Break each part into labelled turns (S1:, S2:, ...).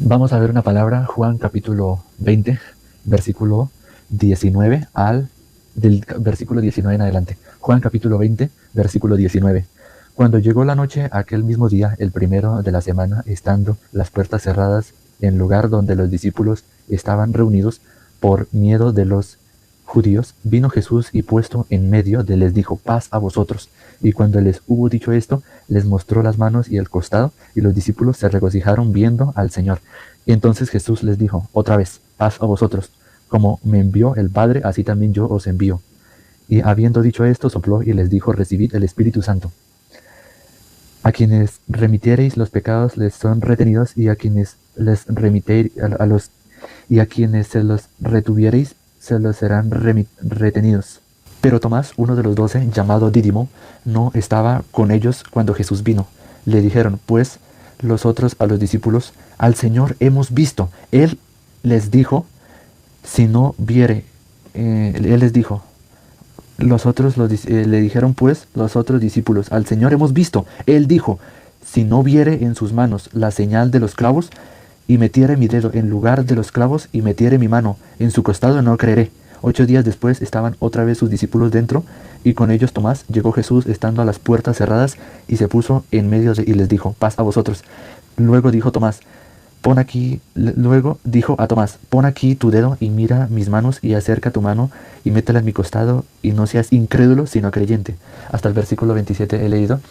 S1: Vamos a ver una palabra, Juan capítulo 20, versículo 19 del versículo 19 en adelante. Juan capítulo 20, versículo 19. Cuando llegó la noche, aquel mismo día, el primero de la semana, estando las puertas cerradas en lugar donde los discípulos estaban reunidos por miedo de los judíos, vino Jesús y puesto en medio de les dijo, paz a vosotros. Y cuando les hubo dicho esto, les mostró las manos y el costado, y los discípulos se regocijaron viendo al Señor. Y entonces Jesús les dijo, otra vez, paz a vosotros. Como me envió el Padre, así también yo os envío. Y habiendo dicho esto, sopló y les dijo, recibid el Espíritu Santo. A quienes remitiereis los pecados les son retenidos, y a quienes les remitiereis y a quienes se los retuviereis se los serán retenidos. Pero Tomás, uno de los 12, llamado Dídimo, no estaba con ellos cuando Jesús vino. Le dijeron, pues, los otros a los discípulos, al Señor hemos visto. Él les dijo, si no viere, Él les dijo, le dijeron pues los otros discípulos, al Señor hemos visto. Él dijo, si no viere en sus manos la señal de los clavos, y metiere mi dedo en lugar de los clavos, y metiere mi mano en su costado, no creeré. 8 días después estaban otra vez sus discípulos dentro, y con ellos Tomás. Llegó Jesús estando a las puertas cerradas, y se puso en medio y les dijo, paz a vosotros. Luego dijo a Tomás, pon aquí tu dedo y mira mis manos, y acerca tu mano y métela en mi costado, y no seas incrédulo sino creyente. Hasta el versículo 27 he leído.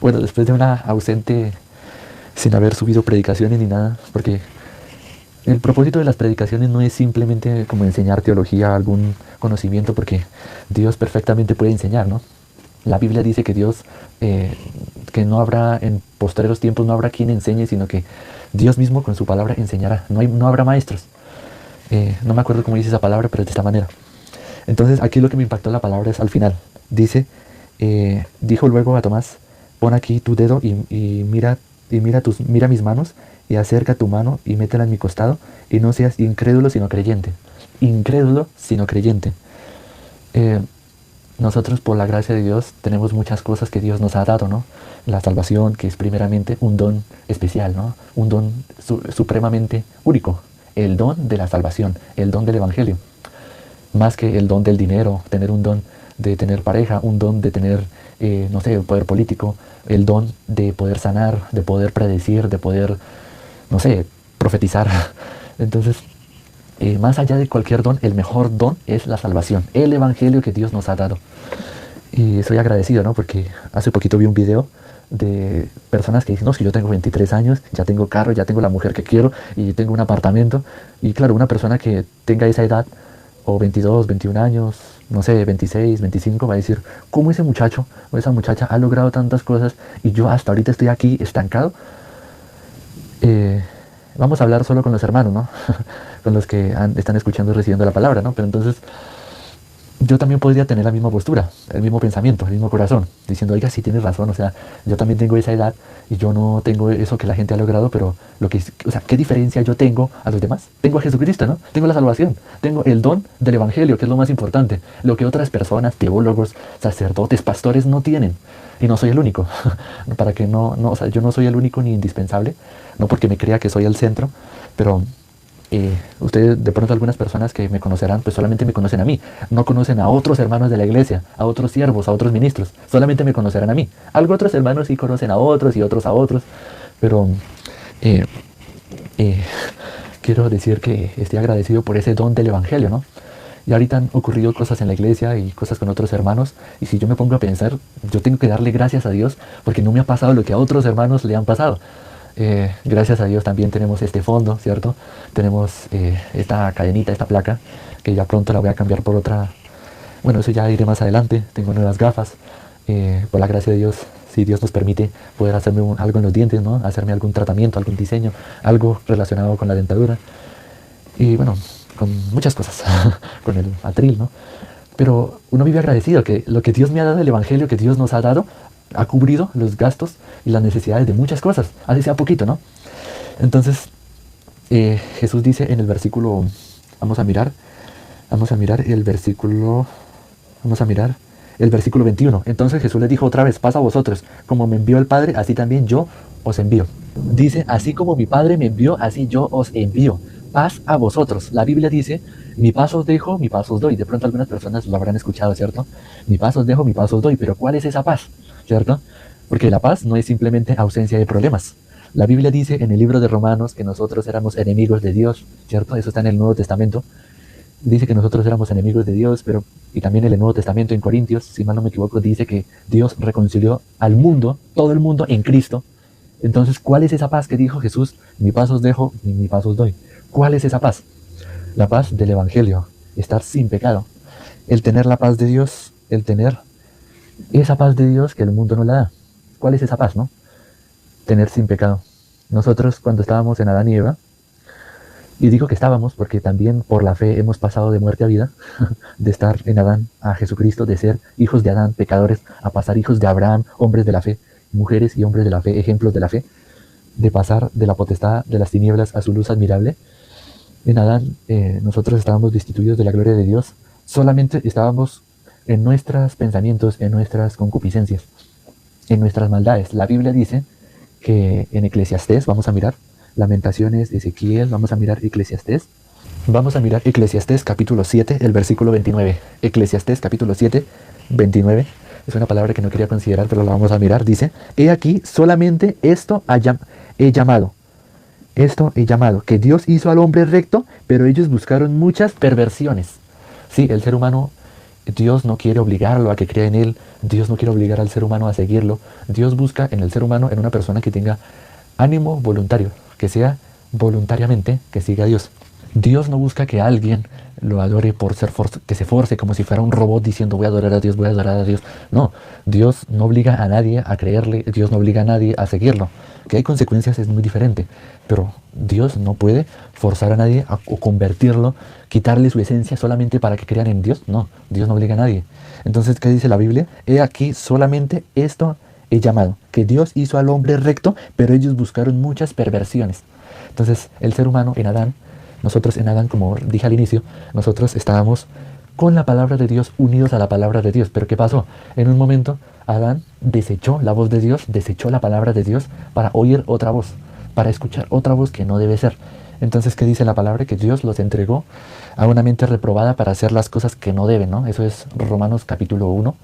S1: Bueno, después de una ausente sin haber subido predicaciones ni nada, porque el propósito de las predicaciones no es simplemente como enseñar teología, algún conocimiento, porque Dios perfectamente puede enseñar, ¿no? La Biblia dice que Dios, que no habrá en postreros tiempos, no habrá quien enseñe, sino que Dios mismo con su palabra enseñará. No habrá maestros. No me acuerdo cómo dice esa palabra, pero es de esta manera. Entonces aquí lo que me impactó la palabra es al final. Dijo luego a Tomás, pon aquí tu dedo y mira mis manos, y acerca tu mano y métela en mi costado, y no seas incrédulo sino creyente. Incrédulo sino creyente. Nosotros, por la gracia de Dios, tenemos muchas cosas que Dios nos ha dado, ¿no? La salvación, que es primeramente un don especial, ¿no? Un don supremamente único. El don de la salvación, el don del Evangelio. Más que el don del dinero, tener un don de tener pareja, un don de tener, no sé, poder político, el don de poder sanar, de poder predecir, de poder, no sé, profetizar. Entonces, más allá de cualquier don, el mejor don es la salvación, el Evangelio que Dios nos ha dado. Y soy agradecido, ¿no? Porque hace poquito vi un video de personas que dicen, no, si yo tengo 23 años, ya tengo carro, ya tengo la mujer que quiero, y tengo un apartamento. Y claro, una persona que tenga esa edad, o 22, 21 años, no sé, 26, 25, va a decir, ¿cómo ese muchacho o esa muchacha ha logrado tantas cosas y yo hasta ahorita estoy aquí estancado? Vamos a hablar solo con los hermanos, ¿no? Con los que están escuchando y recibiendo la palabra, ¿no? Pero entonces yo también podría tener la misma postura, el mismo pensamiento, el mismo corazón, diciendo, oiga, sí tienes razón, o sea, yo también tengo esa edad y yo no tengo eso que la gente ha logrado, pero o sea, ¿qué diferencia yo tengo a los demás? Tengo a Jesucristo, ¿no? Tengo la salvación, tengo el don del Evangelio, que es lo más importante, lo que otras personas, teólogos, sacerdotes, pastores no tienen. Y no soy el único, para que o sea, yo no soy el único ni indispensable, no porque me crea que soy el centro, pero ustedes, de pronto algunas personas que me conocerán, pues solamente me conocen a mí, no conocen a otros hermanos de la iglesia, a otros siervos, a otros ministros, solamente me conocerán a mí. Algo otros hermanos sí conocen a otros y otros a otros, pero quiero decir que estoy agradecido por ese don del Evangelio, ¿no? Y ahorita han ocurrido cosas en la iglesia y cosas con otros hermanos, y si yo me pongo a pensar, yo tengo que darle gracias a Dios porque no me ha pasado lo que a otros hermanos le han pasado. Gracias a Dios también tenemos este fondo, ¿cierto? Tenemos esta cadenita, esta placa, que ya pronto la voy a cambiar por otra. Bueno, eso ya iré más adelante. Tengo nuevas gafas. Por la gracia de Dios, si Dios nos permite poder hacerme algo en los dientes, ¿no? Hacerme algún tratamiento, algún diseño, algo relacionado con la dentadura. Y bueno, con muchas cosas, con el atril, ¿no? Pero uno vive agradecido que lo que Dios me ha dado, el Evangelio que Dios nos ha dado, ha cubrido los gastos y las necesidades de muchas cosas, así sea poquito, ¿no? Entonces, Jesús dice en el versículo, vamos a mirar el versículo, vamos a mirar El versículo 21. Entonces Jesús les dijo otra vez, paz a vosotros, como me envió el Padre, así también yo os envío. Dice, así como mi Padre me envió, así yo os envío. Paz a vosotros. La Biblia dice, mi paz os dejo, mi paz os doy. De pronto algunas personas lo habrán escuchado, ¿cierto? Mi paz os dejo, mi paz os doy. Pero ¿cuál es esa paz? ¿Cierto? Porque la paz no es simplemente ausencia de problemas. La Biblia dice en el libro de Romanos que nosotros éramos enemigos de Dios, ¿cierto? Eso está en el Nuevo Testamento. Dice que nosotros éramos enemigos de Dios, pero y también en el Nuevo Testamento en Corintios, si mal no me equivoco, dice que Dios reconcilió al mundo, todo el mundo en Cristo. Entonces, ¿cuál es esa paz que dijo Jesús? Mi paz os dejo, mi paz os doy. ¿Cuál es esa paz? La paz del Evangelio, estar sin pecado. El tener la paz de Dios, el tener esa paz de Dios que el mundo no la da. ¿Cuál es esa paz, no? Tener sin pecado. Nosotros cuando estábamos en Adán y Eva, y digo que estábamos porque también por la fe hemos pasado de muerte a vida, de estar en Adán a Jesucristo, de ser hijos de Adán, pecadores, a pasar hijos de Abraham, hombres de la fe, mujeres y hombres de la fe, ejemplos de la fe, de pasar de la potestad de las tinieblas a su luz admirable. En Adán nosotros estábamos destituidos de la gloria de Dios, solamente estábamos en nuestros pensamientos, en nuestras concupiscencias, en nuestras maldades. La Biblia dice que en Eclesiastés, vamos a mirar, Lamentaciones, Ezequiel, vamos a mirar Eclesiastés. Vamos a mirar Eclesiastés capítulo 7, el versículo 29. Eclesiastés capítulo 7, 29. Es una palabra que no quería considerar, pero la vamos a mirar. Dice, he aquí, solamente esto he llamado. Esto he llamado, que Dios hizo al hombre recto, pero ellos buscaron muchas perversiones. Sí, el ser humano, Dios no quiere obligarlo a que crea en Él. Dios no quiere obligar al ser humano a seguirlo. Dios busca en el ser humano, en una persona que tenga ánimo voluntario, que sea voluntariamente que siga a Dios. Dios no busca que alguien lo adore por ser que se force como si fuera un robot diciendo voy a adorar a Dios, voy a adorar a Dios. No, Dios no obliga a nadie a creerle, Dios no obliga a nadie a seguirlo. Que hay consecuencias es muy diferente, pero Dios no puede forzar a nadie o convertirlo, quitarle su esencia solamente para que crean en Dios. No, Dios no obliga a nadie. Entonces, ¿qué dice la Biblia? He aquí solamente esto he llamado, que Dios hizo al hombre recto, pero ellos buscaron muchas perversiones. Entonces, el ser humano en Adán, nosotros en Adán, como dije al inicio, nosotros estábamos con la palabra de Dios, unidos a la palabra de Dios. Pero ¿qué pasó? En un momento, Adán desechó la voz de Dios, desechó la palabra de Dios para oír otra voz, para escuchar otra voz que no debe ser. Entonces, ¿qué dice la palabra? Que Dios los entregó a una mente reprobada para hacer las cosas que no deben, ¿no? Eso es Romanos capítulo 1,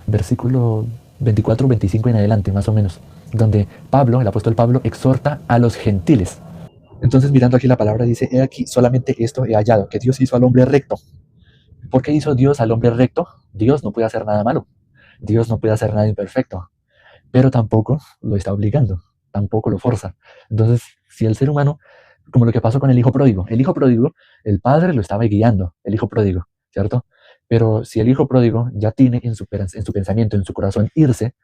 S1: versículo 24, 25 en adelante, más o menos, donde Pablo, el apóstol Pablo, exhorta a los gentiles. Entonces, mirando aquí la palabra, dice, he aquí, solamente esto he hallado, que Dios hizo al hombre recto. ¿Por qué hizo Dios al hombre recto? Dios no puede hacer nada malo. Dios no puede hacer nada imperfecto. Pero tampoco lo está obligando. Tampoco lo forza. Entonces, si el ser humano, como lo que pasó con el hijo pródigo, el padre lo estaba guiando, el hijo pródigo, ¿cierto? Pero si el hijo pródigo ya tiene en su pensamiento, en su corazón, irse,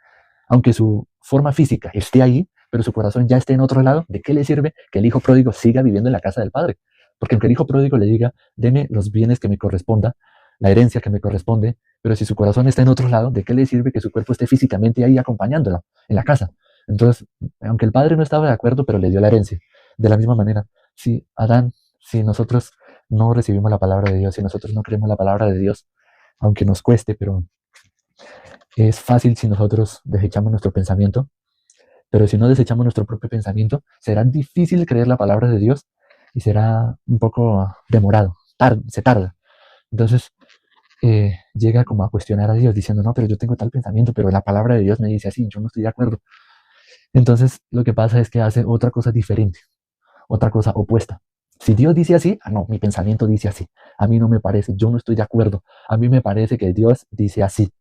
S1: aunque su forma física esté ahí, pero su corazón ya esté en otro lado, ¿de qué le sirve que el hijo pródigo siga viviendo en la casa del padre? Porque aunque el hijo pródigo le diga, deme los bienes que me corresponda, la herencia que me corresponde, pero si su corazón está en otro lado, ¿de qué le sirve que su cuerpo esté físicamente ahí acompañándolo en la casa? Entonces, aunque el padre no estaba de acuerdo, pero le dio la herencia. De la misma manera, si nosotros no recibimos la palabra de Dios, si nosotros no creemos la palabra de Dios, aunque nos cueste, pero es fácil si nosotros desechamos nuestro pensamiento, pero si no desechamos nuestro propio pensamiento, será difícil creer la palabra de Dios y será un poco demorado, se tarda. Entonces, llega como a cuestionar a Dios diciendo, no, pero yo tengo tal pensamiento, pero la palabra de Dios me dice así, yo no estoy de acuerdo. Entonces, lo que pasa es que hace otra cosa diferente, otra cosa opuesta. Si Dios dice así, no, mi pensamiento dice así. A mí no me parece, yo no estoy de acuerdo. A mí me parece que Dios dice así,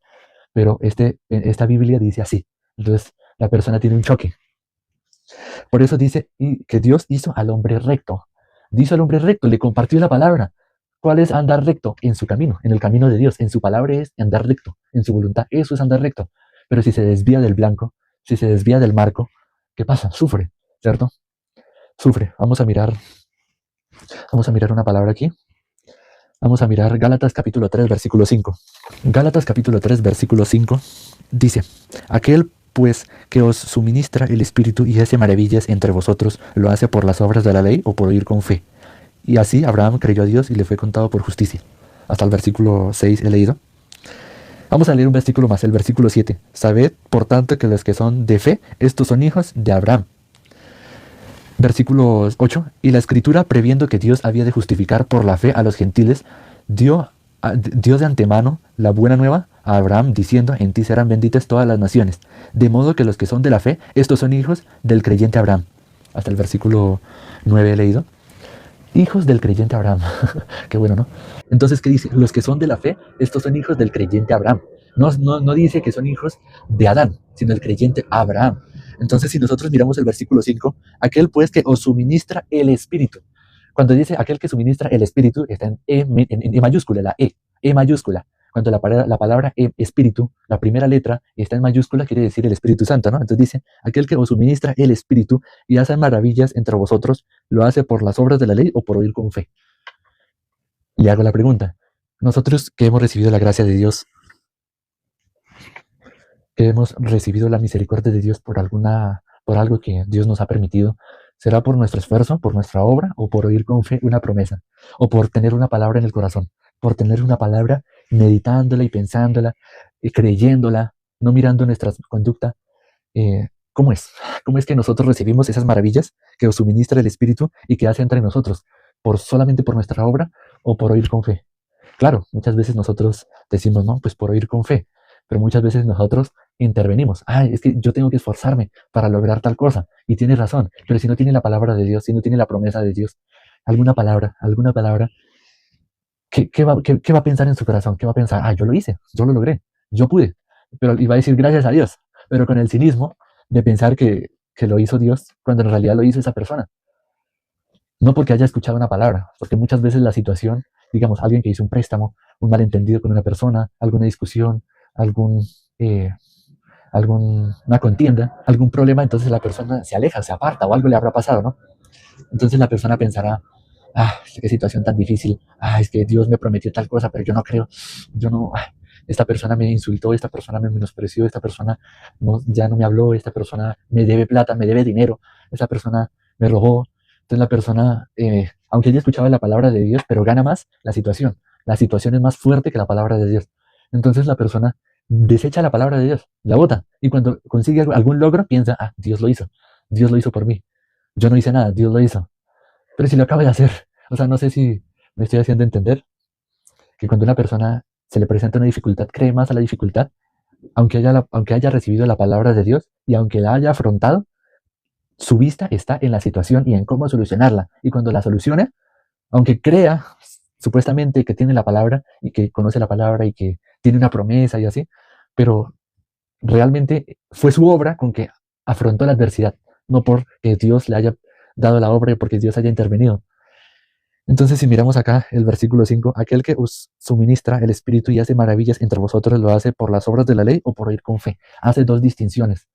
S1: pero esta Biblia dice así. Entonces, la persona tiene un choque. Por eso dice que Dios hizo al hombre recto. Hizo al hombre recto, le compartió la palabra. ¿Cuál es andar recto? En su camino, en el camino de Dios. En su palabra es andar recto, en su voluntad. Eso es andar recto. Pero si se desvía del blanco, si se desvía del marco, ¿qué pasa? Sufre, ¿cierto? Sufre. Vamos a mirar una palabra aquí. Vamos a mirar Gálatas capítulo 3, versículo 5. Gálatas capítulo 3, versículo 5 dice, aquel pues que os suministra el Espíritu y hace maravillas entre vosotros, ¿lo hace por las obras de la ley o por oír con fe? Y así Abraham creyó a Dios y le fue contado por justicia. Hasta el versículo 6 he leído. Vamos a leer un versículo más, el versículo 7. Sabed, por tanto, que los que son de fe, estos son hijos de Abraham. Versículo 8. Y la Escritura, previendo que Dios había de justificar por la fe a los gentiles, dio de antemano la buena nueva a Abraham, diciendo, en ti serán benditas todas las naciones. De modo que los que son de la fe, estos son hijos del creyente Abraham. Hasta el versículo 9 he leído. Hijos del creyente Abraham. Qué bueno, ¿no? Entonces, ¿qué dice? Los que son de la fe, estos son hijos del creyente Abraham. No dice que son hijos de Adán, sino del creyente Abraham. Entonces, si nosotros miramos el versículo 5, aquel pues que os suministra el Espíritu. Cuando dice aquel que suministra el Espíritu, está en E mayúscula, la E mayúscula. Cuando la palabra Espíritu, la primera letra, está en mayúscula, quiere decir el Espíritu Santo, ¿no? Entonces dice, aquel que os suministra el Espíritu y hace maravillas entre vosotros, ¿lo hace por las obras de la ley o por oír con fe? Y hago la pregunta, nosotros que hemos recibido la gracia de Dios, que hemos recibido la misericordia de Dios por algo que Dios nos ha permitido, ¿será por nuestro esfuerzo, por nuestra obra, o por oír con fe una promesa? ¿O por tener una palabra en el corazón? Por tener una palabra, meditándola y pensándola, y creyéndola, no mirando nuestra conducta. ¿Cómo es? ¿Cómo es que nosotros recibimos esas maravillas que os suministra el Espíritu y que hace entre nosotros? ¿Solamente por nuestra obra o por oír con fe? Claro, muchas veces nosotros decimos, no, pues por oír con fe, pero muchas veces nosotros intervenimos. Es que yo tengo que esforzarme para lograr tal cosa, y tiene razón, pero si no tiene la palabra de Dios, si no tiene la promesa de Dios, alguna palabra, ¿qué va a pensar en su corazón? ¿Qué va a pensar? Yo lo hice, yo lo logré, yo pude, pero iba a decir gracias a Dios, pero con el cinismo de pensar que lo hizo Dios, cuando en realidad lo hizo esa persona. No porque haya escuchado una palabra, porque muchas veces la situación, digamos, alguien que hizo un préstamo, un malentendido con una persona, alguna discusión, una contienda, algún problema, entonces la persona se aleja, se aparta o algo le habrá pasado, ¿no? Entonces la persona pensará, qué situación tan difícil, es que Dios me prometió tal cosa, pero yo no creo, esta persona me insultó, esta persona me menospreció, esta persona ya no me habló, esta persona me debe plata, me debe dinero, esta persona me robó. Entonces la persona, aunque ella escuchaba la palabra de Dios, pero gana más la situación es más fuerte que la palabra de Dios. Entonces la persona desecha la palabra de Dios, la bota, y cuando consigue algún logro piensa, Dios lo hizo por mí, yo no hice nada, Dios lo hizo. Pero si lo acaba de hacer, no sé si me estoy haciendo entender, que cuando una persona se le presenta una dificultad, cree más a la dificultad, aunque haya recibido la palabra de Dios y aunque la haya afrontado, su vista está en la situación y en cómo solucionarla. Y cuando la solucione, aunque crea supuestamente que tiene la palabra y que conoce la palabra y que tiene una promesa y así, pero realmente fue su obra con que afrontó la adversidad, no porque Dios le haya dado la obra y porque Dios haya intervenido. Entonces, si miramos acá el versículo 5, aquel que os suministra el Espíritu y hace maravillas entre vosotros, ¿lo hace por las obras de la ley o por oír con fe? Hace dos distinciones.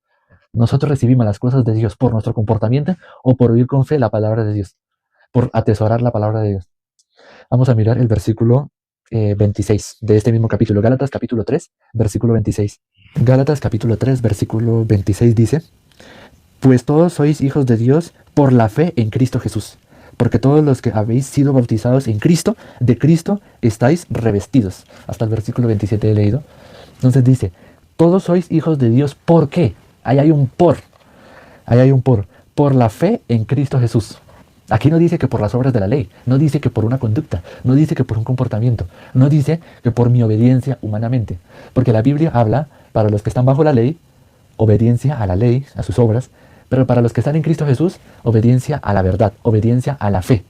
S1: Nosotros recibimos las cosas de Dios por nuestro comportamiento o por oír con fe la palabra de Dios, por atesorar la palabra de Dios. Vamos a mirar el versículo 26 de este mismo capítulo, Gálatas capítulo 3, versículo 26. Gálatas capítulo 3, versículo 26 dice, pues todos sois hijos de Dios por la fe en Cristo Jesús, porque todos los que habéis sido bautizados en Cristo, de Cristo estáis revestidos. Hasta el versículo 27 he leído. Entonces dice, todos sois hijos de Dios, ¿por qué? Ahí hay un por la fe en Cristo Jesús. Aquí no dice que por las obras de la ley, no dice que por una conducta, no dice que por un comportamiento, no dice que por mi obediencia humanamente, porque la Biblia habla, para los que están bajo la ley, obediencia a la ley, a sus obras, pero para los que están en Cristo Jesús, obediencia a la verdad, obediencia a la fe.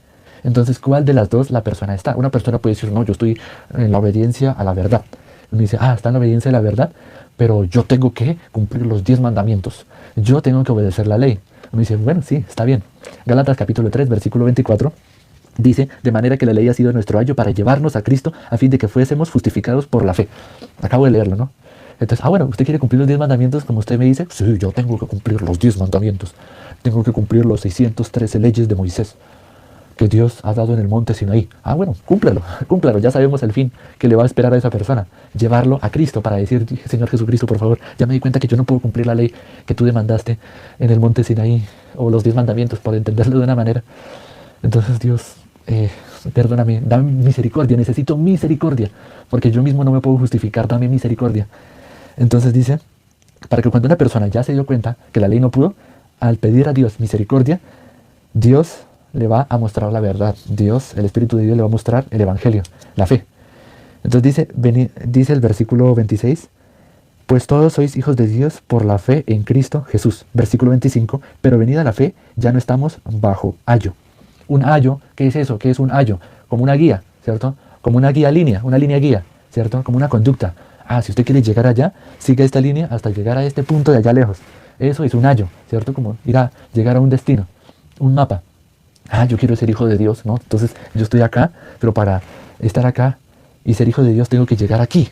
S1: Entonces, ¿cuál de las dos la persona está? Una persona puede decir, no, yo estoy en la obediencia a la verdad. Uno dice, está en la obediencia a la verdad, pero yo tengo que cumplir los 10 mandamientos. Yo tengo que obedecer la ley. Uno dice, bueno, sí, está bien. Gálatas capítulo 3, versículo 24, dice, de manera que la ley ha sido nuestro ayo para llevarnos a Cristo a fin de que fuésemos justificados por la fe. Acabo de leerlo, ¿no? Entonces, bueno, ¿usted quiere cumplir los 10 mandamientos como usted me dice? Sí, yo tengo que cumplir los 10 mandamientos. Tengo que cumplir los 613 leyes de Moisés que Dios ha dado en el monte Sinaí. Bueno, cúmplelo. Ya sabemos el fin que le va a esperar a esa persona. Llevarlo a Cristo para decir, Señor Jesucristo, por favor, ya me di cuenta que yo no puedo cumplir la ley que tú demandaste en el monte Sinaí, o los 10 mandamientos, por entenderlo de una manera. Entonces Dios perdóname, dame misericordia, necesito misericordia, porque yo mismo no me puedo justificar, dame misericordia. Entonces dice, para que cuando una persona ya se dio cuenta que la ley no pudo, al pedir a Dios misericordia, Dios le va a mostrar la verdad. Dios, el Espíritu de Dios le va a mostrar el Evangelio, la fe. Entonces dice el versículo 26, pues todos sois hijos de Dios por la fe en Cristo Jesús. Versículo 25, pero venida la fe, ya no estamos bajo ayo. Un ayo, ¿qué es eso? ¿Qué es un ayo? Como una guía, ¿cierto? Como una línea guía, ¿cierto? Como una conducta. Si usted quiere llegar allá, siga esta línea hasta llegar a este punto de allá lejos. Eso es un ayo, ¿cierto? Como llegar a un destino, un mapa. Yo quiero ser hijo de Dios, ¿no? Entonces yo estoy acá, pero para estar acá y ser hijo de Dios tengo que llegar aquí.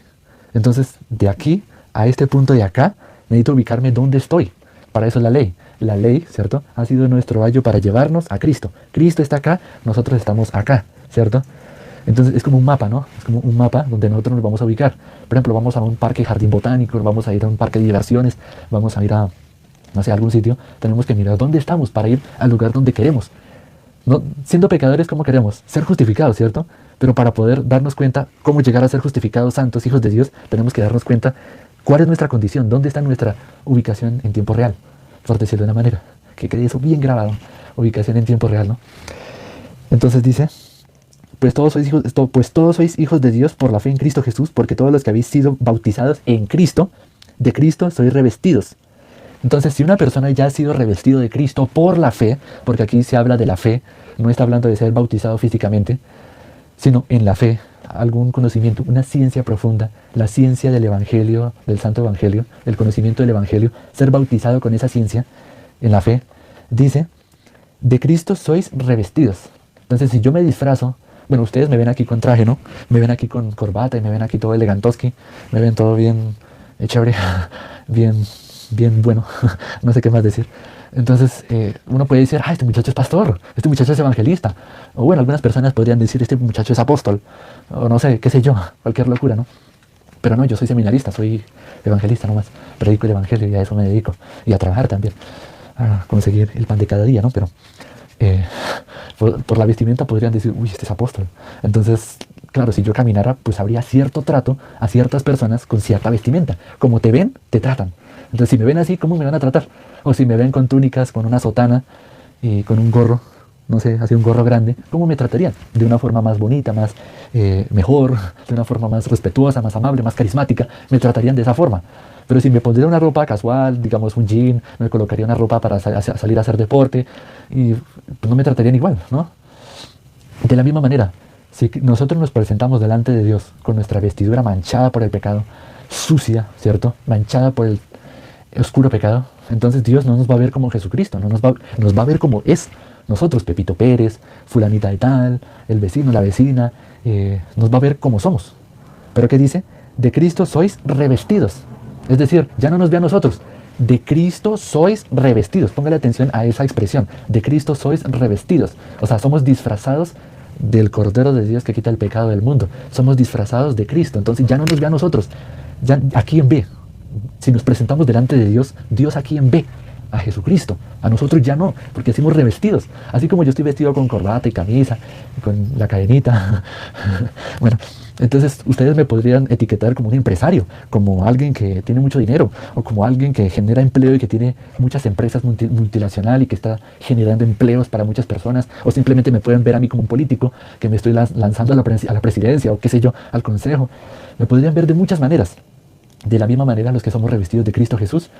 S1: Entonces de aquí a este punto de acá necesito ubicarme donde estoy. Para eso es la ley. La ley, ¿cierto? Ha sido nuestro ayo para llevarnos a Cristo. Cristo está acá, nosotros estamos acá, ¿cierto? Entonces es como un mapa, ¿no? Es como un mapa donde nosotros nos vamos a ubicar. Por ejemplo, vamos a un parque jardín botánico, vamos a ir a un parque de diversiones, vamos a ir a, no sé, a algún sitio. Tenemos que mirar dónde estamos para ir al lugar donde queremos. No, siendo pecadores, ¿cómo queremos? Ser justificados, ¿cierto? Pero para poder darnos cuenta cómo llegar a ser justificados, santos, hijos de Dios, tenemos que darnos cuenta cuál es nuestra condición, dónde está nuestra ubicación en tiempo real. Por decirlo de una manera, que quede eso bien grabado, ubicación en tiempo real, ¿no? Entonces dice, pues todos sois hijos de Dios por la fe en Cristo Jesús, porque todos los que habéis sido bautizados en Cristo, de Cristo sois revestidos. Entonces, si una persona ya ha sido revestido de Cristo por la fe, porque aquí se habla de la fe, no está hablando de ser bautizado físicamente, sino en la fe, algún conocimiento, una ciencia profunda, la ciencia del Evangelio, del Santo Evangelio, el conocimiento del Evangelio, ser bautizado con esa ciencia, en la fe, dice, de Cristo sois revestidos. Entonces, si yo me disfrazo, bueno, ustedes me ven aquí con traje, ¿no? Me ven aquí con corbata y me ven aquí todo elegantoski, me ven todo bien chévere, bien bueno, no sé qué más decir. Entonces uno puede decir, este muchacho es pastor, este muchacho es evangelista. O bueno, algunas personas podrían decir, este muchacho es apóstol. O no sé, qué sé yo, cualquier locura, ¿no? Pero no, yo soy seminarista, soy evangelista nomás. Predico el evangelio y a eso me dedico. Y a trabajar también, a conseguir el pan de cada día, ¿no? Pero por la vestimenta podrían decir, este es apóstol. Entonces, claro, si yo caminara, pues habría cierto trato a ciertas personas con cierta vestimenta. Como te ven, te tratan. Entonces, si me ven así, ¿cómo me van a tratar? O si me ven con túnicas, con una sotana y con un gorro, no sé, así un gorro grande, ¿cómo me tratarían? De una forma más bonita, más mejor, de una forma más respetuosa, más amable, más carismática, me tratarían de esa forma. Pero si me pondría una ropa casual, digamos un jean, me colocaría una ropa para salir a hacer deporte, y pues no me tratarían igual, ¿no? De la misma manera, si nosotros nos presentamos delante de Dios con nuestra vestidura manchada por el pecado, sucia, ¿cierto? Manchada por el oscuro pecado, entonces Dios no nos va a ver como Jesucristo, nos va a ver como es. Nosotros, Pepito Pérez, fulanita de tal, el vecino, la vecina, nos va a ver como somos. ¿Pero qué dice? De Cristo sois revestidos. Es decir, ya no nos ve a nosotros. De Cristo sois revestidos. Póngale atención a esa expresión. De Cristo sois revestidos. O sea, somos disfrazados del Cordero de Dios que quita el pecado del mundo. Somos disfrazados de Cristo. Entonces ya no nos ve a nosotros. Ya, ¿a quién ve? Si nos presentamos delante de Dios, Dios a quién ve. A Jesucristo. A nosotros ya no, porque somos revestidos. Así como yo estoy vestido con corbata y camisa, y con la cadenita. Bueno, entonces ustedes me podrían etiquetar como un empresario, como alguien que tiene mucho dinero, o como alguien que genera empleo y que tiene muchas empresas multinacionales y que está generando empleos para muchas personas, o simplemente me pueden ver a mí como un político que me estoy lanzando a la presidencia, o qué sé yo, al consejo. Me podrían ver de muchas maneras. De la misma manera los que somos revestidos de Cristo Jesús.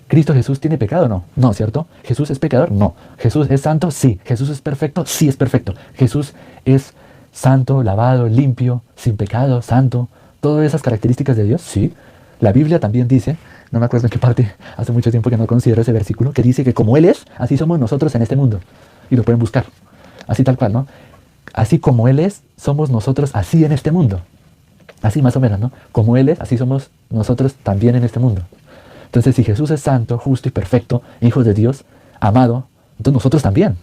S1: ¿Cristo Jesús tiene pecado? No. No, ¿cierto? ¿Jesús es pecador? No. ¿Jesús es santo? Sí. ¿Jesús es perfecto? Sí, es perfecto. Jesús es santo, lavado, limpio, sin pecado, santo. ¿Todas esas características de Dios? Sí. La Biblia también dice, no me acuerdo en qué parte, hace mucho tiempo que no considero ese versículo, que dice que como Él es, así somos nosotros en este mundo. Y lo pueden buscar. Así tal cual, ¿no? Así como Él es, somos nosotros así en este mundo. Así más o menos, ¿no? Como Él es, así somos nosotros también en este mundo. Entonces, si Jesús es santo, justo y perfecto, hijo de Dios, amado, entonces nosotros también.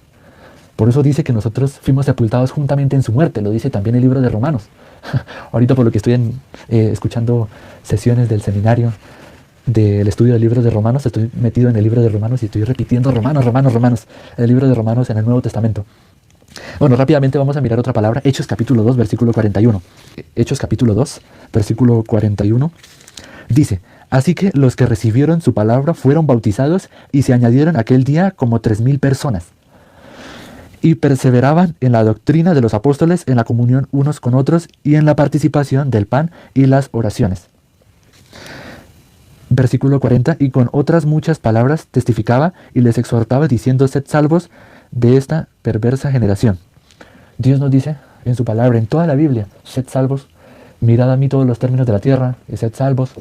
S1: Por eso dice que nosotros fuimos sepultados juntamente en su muerte, lo dice también el libro de Romanos. Ahorita por lo que estoy escuchando sesiones del seminario, del estudio del libro de Romanos, estoy metido en el libro de Romanos y estoy repitiendo Romanos, el libro de Romanos en el Nuevo Testamento. Bueno, rápidamente vamos a mirar otra palabra, Hechos capítulo 2, versículo 41. Hechos capítulo 2, versículo 41, dice, así que los que recibieron su palabra fueron bautizados y se añadieron aquel día como 3000 personas. Y perseveraban en la doctrina de los apóstoles, en la comunión unos con otros y en la participación del pan y las oraciones. Versículo 40, y con otras muchas palabras testificaba y les exhortaba diciendo, sed salvos de esta perversa generación. Dios nos dice en su palabra, en toda la Biblia, sed salvos, mirad a mí todos los términos de la tierra, y sed salvos.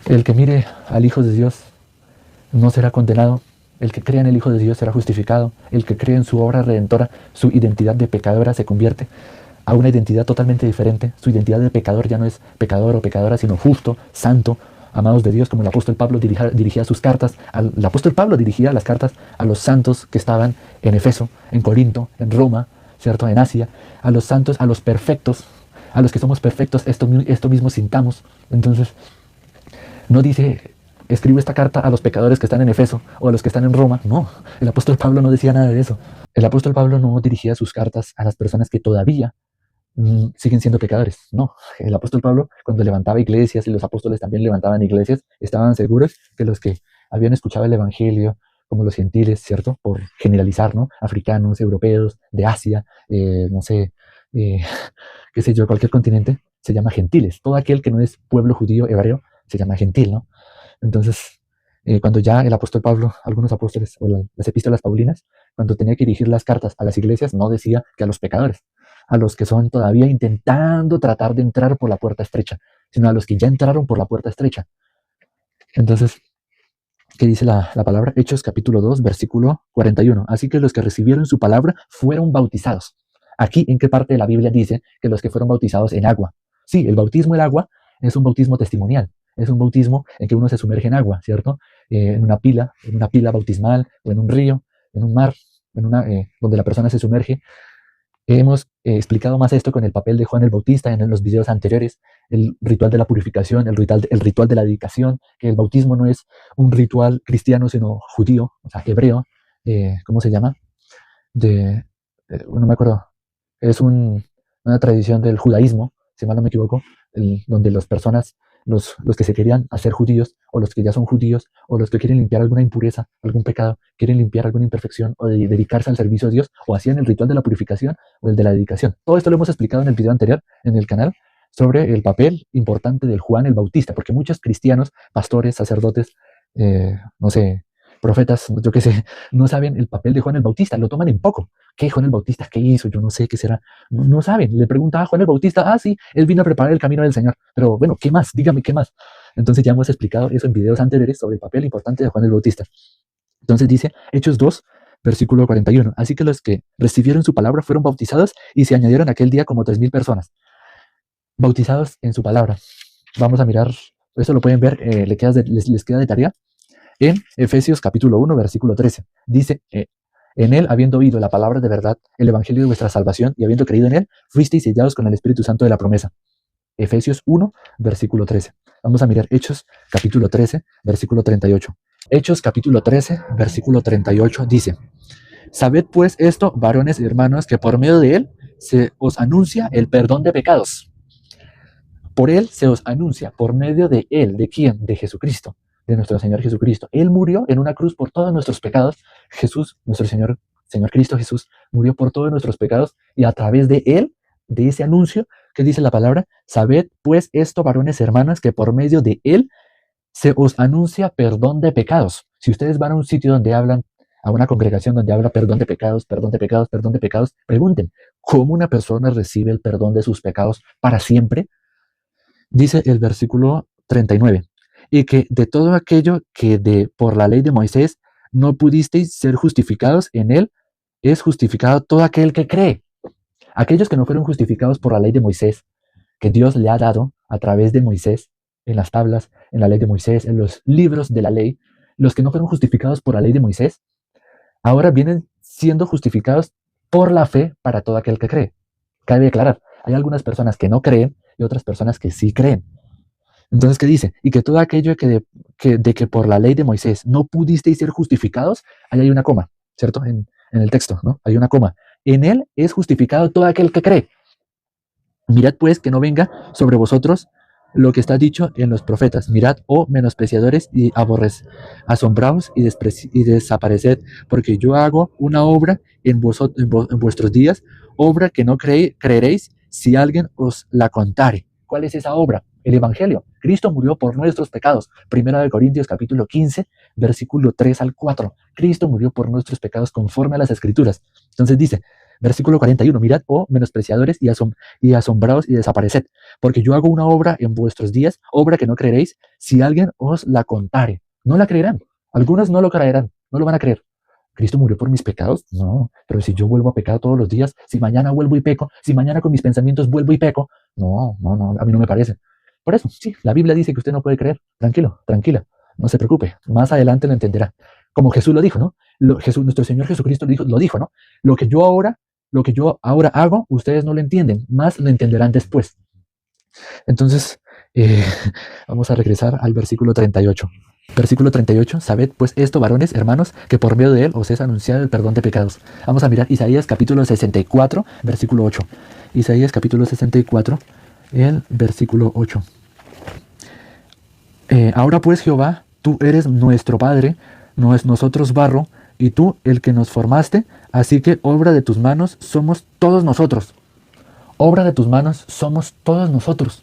S1: El que mire al Hijo de Dios no será condenado, el que crea en el Hijo de Dios será justificado, el que cree en su obra redentora, su identidad de pecadora se convierte a una identidad totalmente diferente. Su identidad de pecador ya no es pecador o pecadora, sino justo, santo, amados de Dios, como el apóstol Pablo dirigía sus cartas. El apóstol Pablo dirigía las cartas a los santos que estaban en Efeso, en Corinto, en Roma, ¿cierto? En Asia, a los santos, a los perfectos, a los que somos perfectos, esto mismo sintamos. Entonces, no dice, escribo esta carta a los pecadores que están en Efeso o a los que están en Roma. No, el apóstol Pablo no decía nada de eso. El apóstol Pablo no dirigía sus cartas a las personas que todavía siguen siendo pecadores. No, el apóstol Pablo, cuando levantaba iglesias, y los apóstoles también levantaban iglesias, estaban seguros que los que habían escuchado el evangelio, como los gentiles, ¿cierto? Por generalizar, ¿no? Africanos, europeos, de Asia, no sé, qué sé yo, cualquier continente, se llama gentiles. Todo aquel que no es pueblo judío, hebreo, se llama gentil, ¿no? Entonces, cuando ya el apóstol Pablo, algunos apóstoles, o las epístolas paulinas, cuando tenía que dirigir las cartas a las iglesias, no decía que a los pecadores, a los que son todavía intentando tratar de entrar por la puerta estrecha, sino a los que ya entraron por la puerta estrecha. Entonces, ¿qué dice la palabra? Hechos capítulo 2, versículo 41. Así que los que recibieron su palabra fueron bautizados. Aquí, ¿en qué parte de la Biblia dice que los que fueron bautizados en agua? Sí, el bautismo en agua es un bautismo testimonial. Es un bautismo en que uno se sumerge en agua, ¿cierto? En una pila bautismal, o en un río, en un mar, donde la persona se sumerge. Hemos explicado más esto con el papel de Juan el Bautista en los videos anteriores, el ritual de la purificación, el ritual de la dedicación, que el bautismo no es un ritual cristiano, sino judío, o sea, hebreo, ¿cómo se llama? No me acuerdo, es una tradición del judaísmo, si mal no me equivoco, donde las personas, los que se querían hacer judíos, o los que ya son judíos, o los que quieren limpiar alguna impureza, algún pecado, quieren limpiar alguna imperfección, o dedicarse al servicio a Dios, o hacían el ritual de la purificación o el de la dedicación. Todo esto lo hemos explicado en el video anterior, en el canal, sobre el papel importante del Juan el Bautista, porque muchos cristianos, pastores, sacerdotes, no sé, profetas, yo qué sé, no saben el papel de Juan el Bautista, lo toman en poco. ¿Qué Juan el Bautista? ¿Qué hizo? Yo no sé qué será. No saben. Le preguntaba a Juan el Bautista, sí, él vino a preparar el camino del Señor. Pero bueno, ¿qué más? Dígame, ¿qué más? Entonces ya hemos explicado eso en videos anteriores sobre el papel importante de Juan el Bautista. Entonces dice, Hechos 2, versículo 41. Así que los que recibieron su palabra fueron bautizados y se añadieron aquel día como 3000 personas. Bautizados en su palabra. Vamos a mirar, esto lo pueden ver, les queda de tarea en Efesios capítulo 1, versículo 13. Dice, en él, habiendo oído la palabra de verdad, el evangelio de vuestra salvación, y habiendo creído en él, fuisteis sellados con el Espíritu Santo de la promesa. Efesios 1, versículo 13. Vamos a mirar Hechos capítulo 13, versículo 38. Hechos capítulo 13, versículo 38 dice, sabed pues esto, varones y hermanos, que por medio de él se os anuncia el perdón de pecados. Por él se os anuncia, por medio de él, ¿de quién? De Jesucristo, de nuestro Señor Jesucristo. Él murió en una cruz por todos nuestros pecados. Jesús, nuestro Señor Cristo Jesús, murió por todos nuestros pecados, y a través de él, de ese anuncio, ¿qué dice la palabra? Sabed pues esto, varones y hermanas, que por medio de él se os anuncia perdón de pecados. Si ustedes van a un sitio donde hablan, a una congregación donde habla perdón de pecados, perdón de pecados, perdón de pecados, pregunten, ¿cómo una persona recibe el perdón de sus pecados para siempre? Dice el versículo 39, y que de todo aquello que por la ley de Moisés no pudisteis ser justificados, en él es justificado todo aquel que cree. Aquellos que no fueron justificados por la ley de Moisés, que Dios le ha dado a través de Moisés, en las tablas, en la ley de Moisés, en los libros de la ley, los que no fueron justificados por la ley de Moisés, ahora vienen siendo justificados por la fe para todo aquel que cree. Cabe aclarar, hay algunas personas que no creen y otras personas que sí creen. Entonces, ¿qué dice? Y que todo aquello de que por la ley de Moisés no pudisteis ser justificados, ahí hay una coma, ¿cierto? En el texto, ¿no? Hay una coma. en él es justificado todo aquel que cree. Mirad pues que no venga sobre vosotros lo que está dicho en los profetas. Mirad, oh menospreciadores y asombraos y desapareced, porque yo hago una obra en vuestros días, obra que no creeréis si alguien os la contare. ¿Cuál es esa obra? El Evangelio. Cristo murió por nuestros pecados. Primera de Corintios capítulo 15, versículo 3 al 4. Cristo murió por nuestros pecados conforme a las Escrituras. Entonces dice, versículo 41, mirad, oh menospreciadores y asombraos y desapareced, porque yo hago una obra en vuestros días, obra que no creeréis si alguien os la contare. No la creerán. Algunos no lo creerán, no lo van a creer. ¿Cristo murió por mis pecados? No, pero si yo vuelvo a pecar todos los días, si mañana vuelvo y peco, si mañana con mis pensamientos vuelvo y peco, no, a mí no me parece. Por eso, sí, la Biblia dice que usted no puede creer. Tranquilo, tranquila, no se preocupe, más adelante lo entenderá. Como Jesús lo dijo, ¿no? Nuestro Señor Jesucristo lo dijo, ¿no? Lo que yo ahora hago, ustedes no lo entienden, más lo entenderán después. Entonces, vamos a regresar al versículo 38. Versículo 38, sabed pues esto, varones, hermanos, que por medio de él os es anunciado el perdón de pecados. Vamos a mirar Isaías capítulo 64, versículo 8. Isaías capítulo 64, el versículo 8. Ahora pues, Jehová, tú eres nuestro Padre, no es nosotros barro, y tú el que nos formaste, así que obra de tus manos somos todos nosotros. Obra de tus manos somos todos nosotros.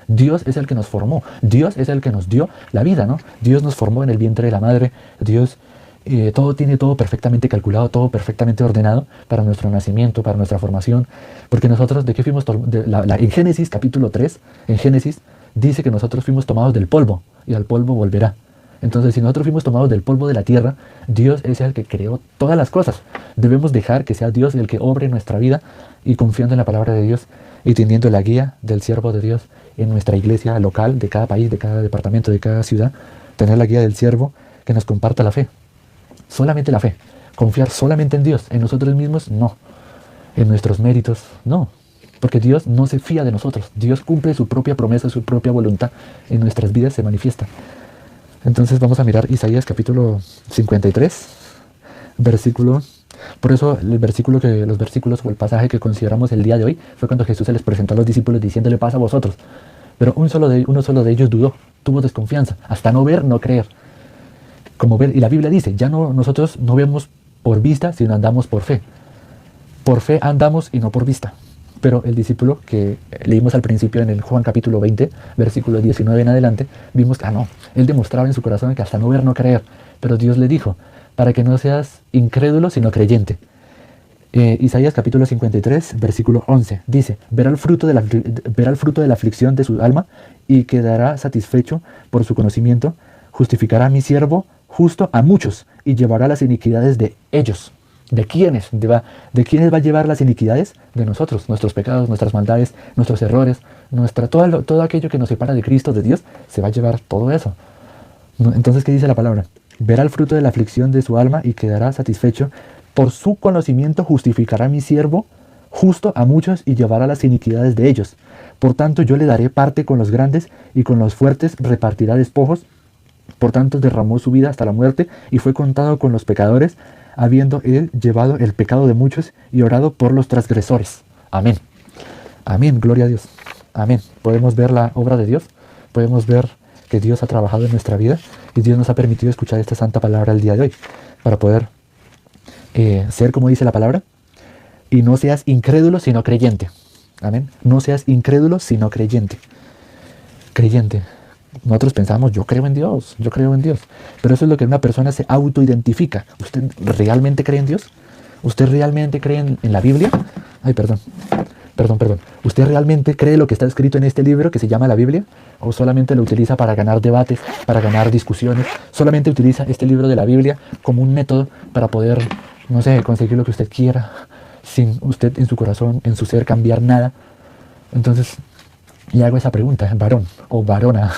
S1: Dios es el que nos formó, Dios es el que nos dio la vida, ¿no? Dios nos formó en el vientre de la madre, Dios tiene todo perfectamente calculado, todo perfectamente ordenado para nuestro nacimiento, para nuestra formación, porque nosotros, ¿de qué fuimos? En Génesis capítulo 3, en Génesis dice que nosotros fuimos tomados del polvo y al polvo volverá. Entonces, si nosotros fuimos tomados del polvo de la tierra, Dios es el que creó todas las cosas. Debemos dejar que sea Dios el que obre nuestra vida y confiando en la palabra de Dios y teniendo la guía del siervo de Dios en nuestra iglesia local, de cada país, de cada departamento, de cada ciudad, tener la guía del siervo que nos comparta la fe. Solamente la fe. Confiar solamente en Dios. En nosotros mismos, no. En nuestros méritos, no. Porque Dios no se fía de nosotros. Dios cumple su propia promesa, su propia voluntad. En nuestras vidas se manifiesta. Entonces vamos a mirar Isaías capítulo 53, versículo. Por eso los versículos o el pasaje que consideramos el día de hoy fue cuando Jesús se les presentó a los discípulos diciéndole paz a vosotros. Pero uno solo de ellos dudó, tuvo desconfianza, hasta no ver, no creer. Como ver, y la Biblia dice, nosotros no vemos por vista, sino andamos por fe. Por fe andamos y no por vista. Pero el discípulo que leímos al principio en el Juan capítulo 20, versículo 19 en adelante, vimos que, él demostraba en su corazón que hasta no ver, no creer. Pero Dios le dijo, para que no seas incrédulo, sino creyente. Isaías capítulo 53, versículo 11, dice, verá el fruto de la aflicción de su alma y quedará satisfecho por su conocimiento, justificará a mi siervo justo a muchos y llevará las iniquidades de ellos. ¿De quiénes? ¿De quiénes va a llevar las iniquidades? De nosotros, nuestros pecados, nuestras maldades, nuestros errores, todo aquello que nos separa de Cristo, de Dios, se va a llevar todo eso. Entonces, ¿qué dice la palabra? Verá el fruto de la aflicción de su alma y quedará satisfecho. Por su conocimiento justificará mi siervo justo a muchos y llevará las iniquidades de ellos. Por tanto, yo le daré parte con los grandes y con los fuertes repartirá despojos. Por tanto, derramó su vida hasta la muerte y fue contado con los pecadores, habiendo él llevado el pecado de muchos y orado por los transgresores. Amén. Amén, gloria a Dios. Amén. Podemos ver la obra de Dios, podemos ver que Dios ha trabajado en nuestra vida y Dios nos ha permitido escuchar esta santa palabra el día de hoy para poder ser como dice la palabra y no seas incrédulo sino creyente. Amén. No seas incrédulo sino creyente. Creyente. Nosotros pensamos, yo creo en Dios, pero eso es lo que una persona se autoidentifica. ¿Usted realmente cree en Dios? ¿Usted realmente cree en la Biblia? Ay, perdón. ¿Usted realmente cree lo que está escrito en este libro que se llama la Biblia? ¿O solamente lo utiliza para ganar debates, para ganar discusiones? ¿Solamente utiliza este libro de la Biblia como un método para poder, conseguir lo que usted quiera, sin usted en su corazón, en su ser, cambiar nada? Entonces, le hago esa pregunta, varón o varona,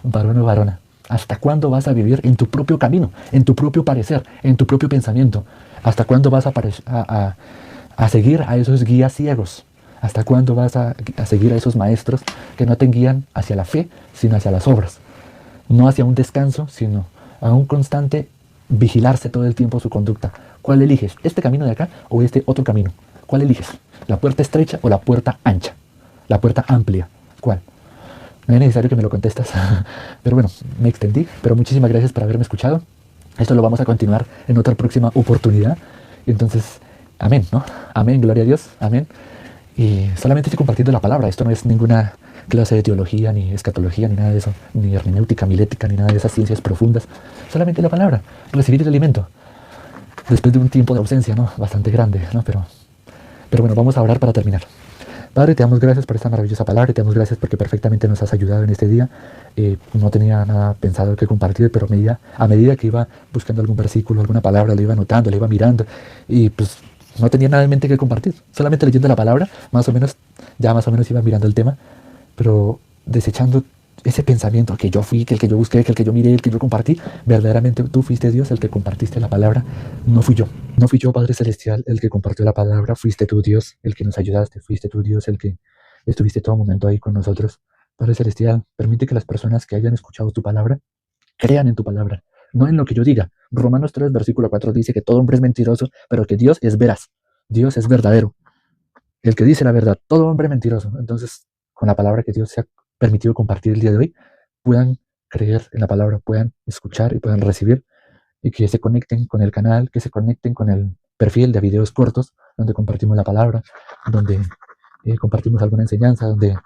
S1: varón o varona. ¿Hasta cuándo vas a vivir en tu propio camino, en tu propio parecer, en tu propio pensamiento? ¿Hasta cuándo vas a seguir a esos guías ciegos? ¿Hasta cuándo vas a seguir a esos maestros que no te guían hacia la fe, sino hacia las obras? No hacia un descanso, sino a un constante vigilarse todo el tiempo su conducta. ¿Cuál eliges? ¿Este camino de acá o este otro camino? ¿Cuál eliges? ¿La puerta estrecha o la puerta ancha? La puerta amplia. ¿Cuál? No es necesario que me lo contestes. Pero bueno, me extendí. Pero muchísimas gracias por haberme escuchado. Esto lo vamos a continuar en otra próxima oportunidad. Y entonces, amén, ¿no? Amén, gloria a Dios, amén. Y solamente estoy compartiendo la palabra. Esto no es ninguna clase de teología, ni escatología, ni nada de eso, ni hermenéutica, milética, ni nada de esas ciencias profundas. Solamente la palabra, recibir el alimento. Después de un tiempo de ausencia, ¿no? Bastante grande, ¿no? Pero bueno, vamos a orar para terminar. Padre, te damos gracias por esta maravillosa palabra y te damos gracias porque perfectamente nos has ayudado en este día. No tenía nada pensado que compartir, pero a medida que iba buscando algún versículo, alguna palabra, lo iba anotando, lo iba mirando y pues no tenía nada en mente que compartir. Solamente leyendo la palabra, más o menos iba mirando el tema, pero desechando ese pensamiento que yo fui, que el que yo busqué, que el que yo miré, el que yo compartí. Verdaderamente tú fuiste Dios el que compartiste la palabra, no fui yo. No fui yo, Padre Celestial, el que compartió la palabra, fuiste tú, Dios, el que nos ayudaste, fuiste tú, Dios, el que estuviste todo momento ahí con nosotros. Padre Celestial, permite que las personas que hayan escuchado tu palabra crean en tu palabra, no en lo que yo diga. Romanos 3, versículo 4 dice que todo hombre es mentiroso, pero que Dios es veraz, Dios es verdadero, el que dice la verdad, todo hombre es mentiroso. Entonces, con la palabra que Dios se ha permitido compartir el día de hoy, puedan creer en la palabra, puedan escuchar y puedan recibir, y que se conecten con el canal, que se conecten con el perfil de videos cortos, donde compartimos la palabra, donde compartimos alguna enseñanza, donde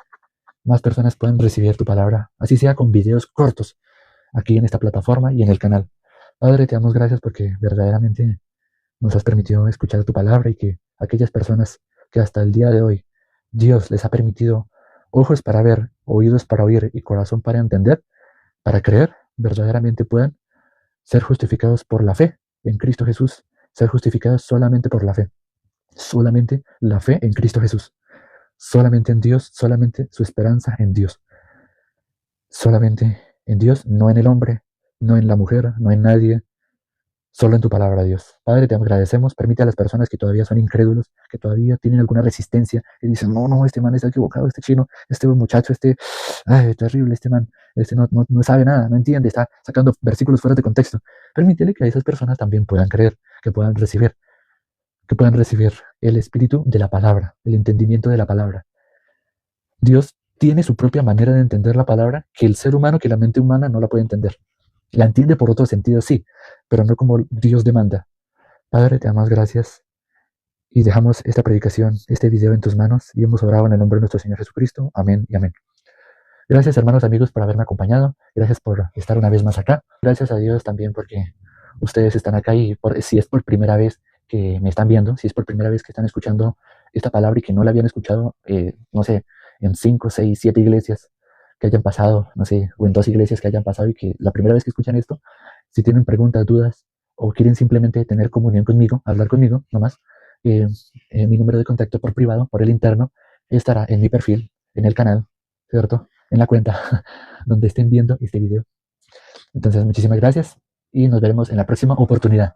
S1: más personas puedan recibir tu palabra, así sea con videos cortos, aquí en esta plataforma y en el canal. Padre, te damos gracias porque verdaderamente nos has permitido escuchar tu palabra y que aquellas personas que hasta el día de hoy Dios les ha permitido ojos para ver, oídos para oír y corazón para entender, para creer, verdaderamente puedan ser justificados por la fe en Cristo Jesús, ser justificados solamente por solamente la fe en Cristo Jesús, solamente en Dios, solamente su esperanza en Dios, solamente en Dios, no en el hombre, no en la mujer, no en nadie, solo en tu palabra, Dios. Padre, te agradecemos. Permite a las personas que todavía son incrédulos, que todavía tienen alguna resistencia, y dicen, no, este man está equivocado, este chino, este muchacho, ay, terrible, este man, no sabe nada, no entiende, está sacando versículos fuera de contexto. Permítele que esas personas también puedan creer, que puedan recibir el espíritu de la palabra, el entendimiento de la palabra. Dios tiene su propia manera de entender la palabra que el ser humano, que la mente humana no la puede entender. La entiende por otro sentido, sí, pero no como Dios demanda. Padre, te damos gracias y dejamos esta predicación, este video en tus manos y hemos orado en el nombre de nuestro Señor Jesucristo. Amén y amén. Gracias, hermanos, amigos, por haberme acompañado. Gracias por estar una vez más acá. Gracias a Dios también porque ustedes están acá y si es por primera vez que me están viendo, si es por primera vez que están escuchando esta palabra y que no la habían escuchado, no sé, en 5, 6, 7 iglesias que hayan pasado, no sé, o en 2 iglesias que hayan pasado y que la primera vez que escuchan esto, si tienen preguntas, dudas o quieren simplemente tener comunión conmigo, hablar conmigo, nomás, mi número de contacto por privado, por el interno, estará en mi perfil, en el canal, ¿cierto? En la cuenta donde estén viendo este video. Entonces, muchísimas gracias y nos veremos en la próxima oportunidad.